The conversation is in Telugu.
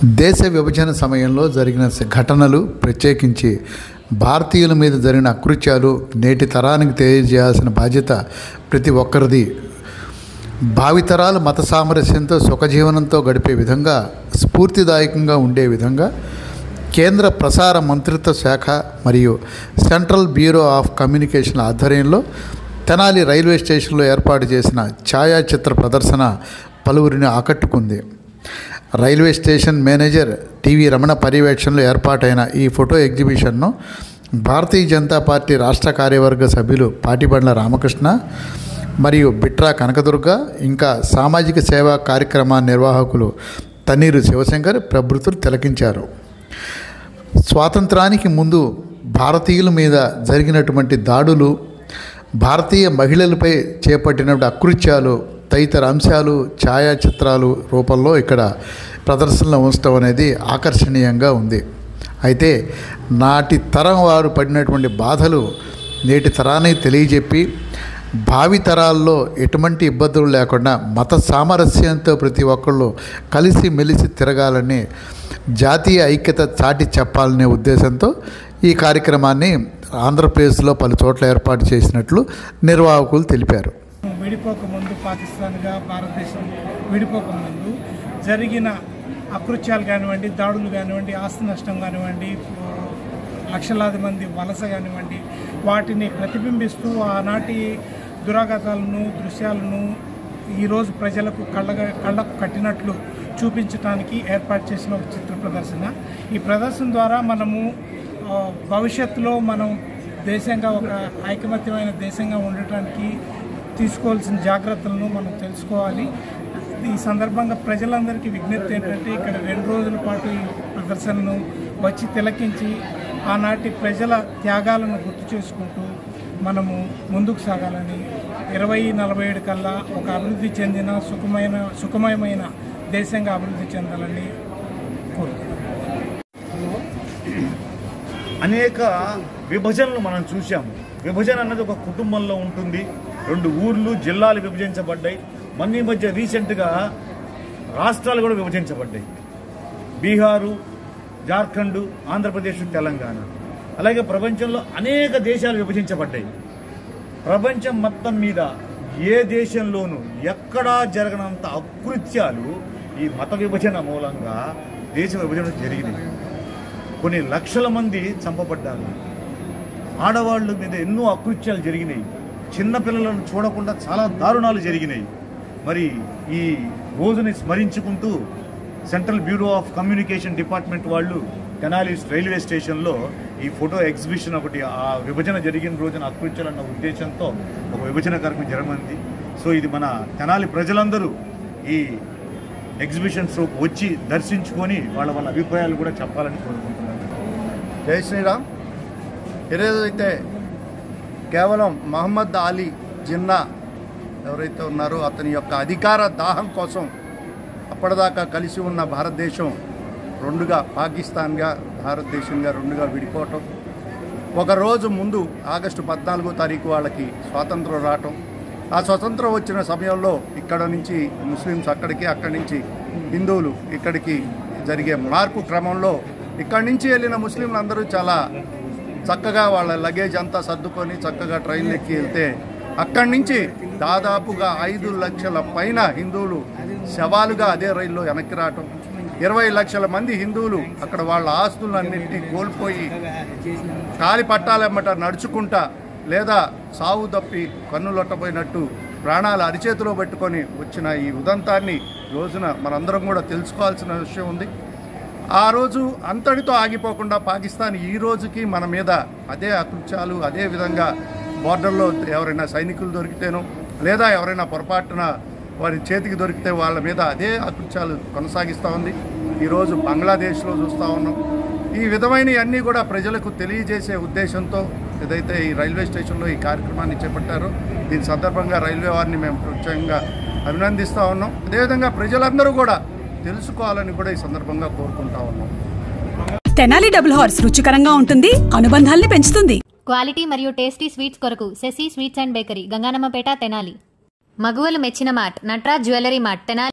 దేశ విభజన సమయంలో జరిగిన ఘటనలు, ప్రత్యేకించి భారతీయుల మీద జరిగిన అకృత్యాలు నేటి తరానికి తెలియజేయాల్సిన బాధ్యత ప్రతి ఒక్కరిది. భావితరాలు మత సామరస్యంతో సుఖజీవనంతో గడిపే విధంగా, స్ఫూర్తిదాయకంగా ఉండే విధంగా కేంద్ర ప్రసార మంత్రిత్వ శాఖ మరియు సెంట్రల్ బ్యూరో ఆఫ్ కమ్యూనికేషన్ ఆధ్వర్యంలో తెనాలి రైల్వే స్టేషన్లో ఏర్పాటు చేసిన ఛాయాచిత్ర ప్రదర్శన పలువురిని ఆకట్టుకుంది. Railway station manager TV Ramana పర్యవేక్షణలో ఏర్పాటైన ఈ ఫోటో ఎగ్జిబిషన్ను భారతీయ జనతా పార్టీ రాష్ట్ర కార్యవర్గ సభ్యులు పాటిబండ్ల రామకృష్ణ మరియు బిట్రా కనకదుర్గ, ఇంకా సామాజిక సేవా కార్యక్రమ నిర్వాహకులు తన్నీరు శివశంకర్ ప్రభృతులు తిలకించారు. స్వాతంత్రానికి ముందు భారతీయుల మీద జరిగినటువంటి దాడులు, భారతీయ మహిళలపై చేపట్టినటువంటి అకృత్యాలు తదితర అంశాలు ఛాయాచిత్రాలు రూపంలో ఇక్కడ ప్రదర్శనలో ఉంచడం అనేది ఆకర్షణీయంగా ఉంది. అయితే నాటి తరం వారు పడినటువంటి బాధలు నేటి తరానికి తెలియజెప్పి భావి తరాల్లో ఎటువంటి ఇబ్బందులు లేకుండా మత సామరస్యంతో ప్రతి ఒక్కళ్ళు కలిసి మెలిసి తిరగాలని, జాతీయ ఐక్యత చాటి చెప్పాలనే ఉద్దేశంతో ఈ కార్యక్రమాన్ని ఆంధ్రప్రదేశ్లో పలు చోట్ల ఏర్పాటు చేసినట్లు నిర్వాహకులు తెలిపారు. విడిపోకముందు, పాకిస్తాన్గా భారతదేశం విడిపోకముందు జరిగిన అకృత్యాలు కానివ్వండి, దాడులు కానివ్వండి, ఆస్తి నష్టం కానివ్వండి, లక్షలాది మంది వలస కానివ్వండి, వాటిని ప్రతిబింబిస్తూ ఆనాటి దురాఘాతాలను, దృశ్యాలను ఈరోజు ప్రజలకు కళ్ళకు కట్టినట్లు చూపించడానికి ఏర్పాటు చేసిన ఒక చిత్ర ప్రదర్శన. ఈ ప్రదర్శన ద్వారా మనము భవిష్యత్తులో మనం దేశంగా ఒక ఐకమత్యమైన దేశంగా ఉండటానికి తీసుకోవాల్సిన జాగ్రత్తలను మనం తెలుసుకోవాలి. ఈ సందర్భంగా ప్రజలందరికీ విజ్ఞప్తి ఏంటంటే, ఇక్కడ 2 రోజుల పాటు ఈ ప్రదర్శనను వచ్చి తిలకించి ఆనాటి ప్రజల త్యాగాలను గుర్తు చేసుకుంటూ మనము ముందుకు సాగాలని, 2047 కల్లా ఒక అభివృద్ధి చెందిన సుఖమయమైన దేశంగా అభివృద్ధి చెందాలని కోరుతున్నాం. అనేక విభజనలు మనం చూసాము. విభజన అన్నది ఒక కుటుంబంలో ఉంటుంది. 2 ఊర్లు, జిల్లాలు విభజించబడ్డాయి. ఈ మధ్య రీసెంట్గా రాష్ట్రాలు కూడా విభజించబడ్డాయి. బీహారు, జార్ఖండ్, ఆంధ్రప్రదేశ్, తెలంగాణ. అలాగే ప్రపంచంలో అనేక దేశాలు విభజించబడ్డాయి. ప్రపంచం మొత్తం మీద ఏ దేశంలోనూ ఎక్కడా జరగనంత అకృత్యాలు ఈ మత విభజన మూలంగా దేశ విభజన జరిగినాయి. కొన్ని లక్షల మంది చంపబడ్డారు. ఆడవాళ్ళ మీద ఎన్నో అకృత్యాలు జరిగినాయి. చిన్నపిల్లలను చూడకుండా చాలా దారుణాలు జరిగినాయి. మరి ఈ రోజుని స్మరించుకుంటూ central bureau of communication department వాళ్ళు తెనాలి రైల్వే స్టేషన్లో ఈ ఫోటో ఎగ్జిబిషన్ ఒకటి, ఆ విభజన జరిగిన రోజున అకృత్యాలు అన్న ఉద్దేశంతో ఒక విభజన కార్యక్రమం జరగమంది. సో ఇది మన తెనాలి ప్రజలందరూ ఈ ఎగ్జిబిషన్స్ వచ్చి దర్శించుకొని వాళ్ళ అభిప్రాయాలు కూడా చెప్పాలని కోరుకుంటున్నాను. జై శ్రీరామ్. ఏదైతే కేవలం మహమ్మద్ అలీ జిన్నా ఎవరైతే ఉన్నారో అతని యొక్క అధికార దాహం కోసం అప్పటిదాకా కలిసి ఉన్న భారతదేశం 2గా, పాకిస్తాన్గా, భారతదేశంగా 2గా విడిపోవటం, ఒకరోజు ముందు ఆగస్టు 14వ తారీఖు వాళ్ళకి స్వాతంత్రం రావటం, ఆ స్వతంత్రం వచ్చిన సమయంలో ఇక్కడ నుంచి ముస్లిమ్స్ అక్కడికి, అక్కడి నుంచి హిందువులు ఇక్కడికి జరిగే మార్పు క్రమంలో ఇక్కడి నుంచి వెళ్ళిన ముస్లింలు అందరూ చాలా చక్కగా వాళ్ళ లగేజ్ అంతా సర్దుకొని చక్కగా ట్రైన్లు ఎక్కి వెళ్తే అక్కడి నుంచి దాదాపుగా 5 లక్షల పైన హిందువులు శవాలుగా అదే రైల్లో వెనక్కి రావటం, 20 లక్షల మంది హిందువులు అక్కడ వాళ్ళ ఆస్తులన్నింటినీ కోల్పోయి కాలి పట్టాలెమ్మట నడుచుకుంటా లేదా సావు తప్పి కన్నులొట్టపోయినట్టు ప్రాణాలు అరిచేతిలో పెట్టుకొని వచ్చిన ఈ ఉదంతాన్ని రోజున మనందరం కూడా తెలుసుకోవాల్సిన విషయం ఉంది. ఆ రోజు అంతటితో ఆగిపోకుండా పాకిస్తాన్ ఈ రోజుకి మన మీద అదే అకృత్యాలు, అదే విధంగా బోర్డర్లో ఎవరైనా సైనికులు దొరికితేనో లేదా ఎవరైనా పొరపాటున వారి చేతికి దొరికితే వాళ్ళ మీద అదే అకృత్యాలు కొనసాగిస్తూ ఉంది. ఈరోజు బంగ్లాదేశ్లో చూస్తూ ఉన్నాం. ఈ విధమైనవన్నీ కూడా ప్రజలకు తెలియజేసే ఉద్దేశంతో ఏదైతే ఈ రైల్వే స్టేషన్లో ఈ కార్యక్రమాన్ని చేపట్టారో దీని సందర్భంగా రైల్వే వారిని మేము ప్రత్యేకంగా అభినందిస్తూ ఉన్నాం. అదేవిధంగా ప్రజలందరూ కూడా తెలుసుకోవాలని కూడా ఈ సందర్భంగా కోరుకుంటా ఉన్నాం. తెనాలి డబుల్ హార్స్ రుచికరంగా ఉంటుంది, అనుబంధాల్ని పెంచుతుంది. క్వాలిటీ మరియు టేస్టీ స్వీట్స్ కొరకు Shashi sweets and bakery, Ganganammapeta, Tenali. మగువలు మెచ్చిన mart Nataraj jewellery mart, Tenali.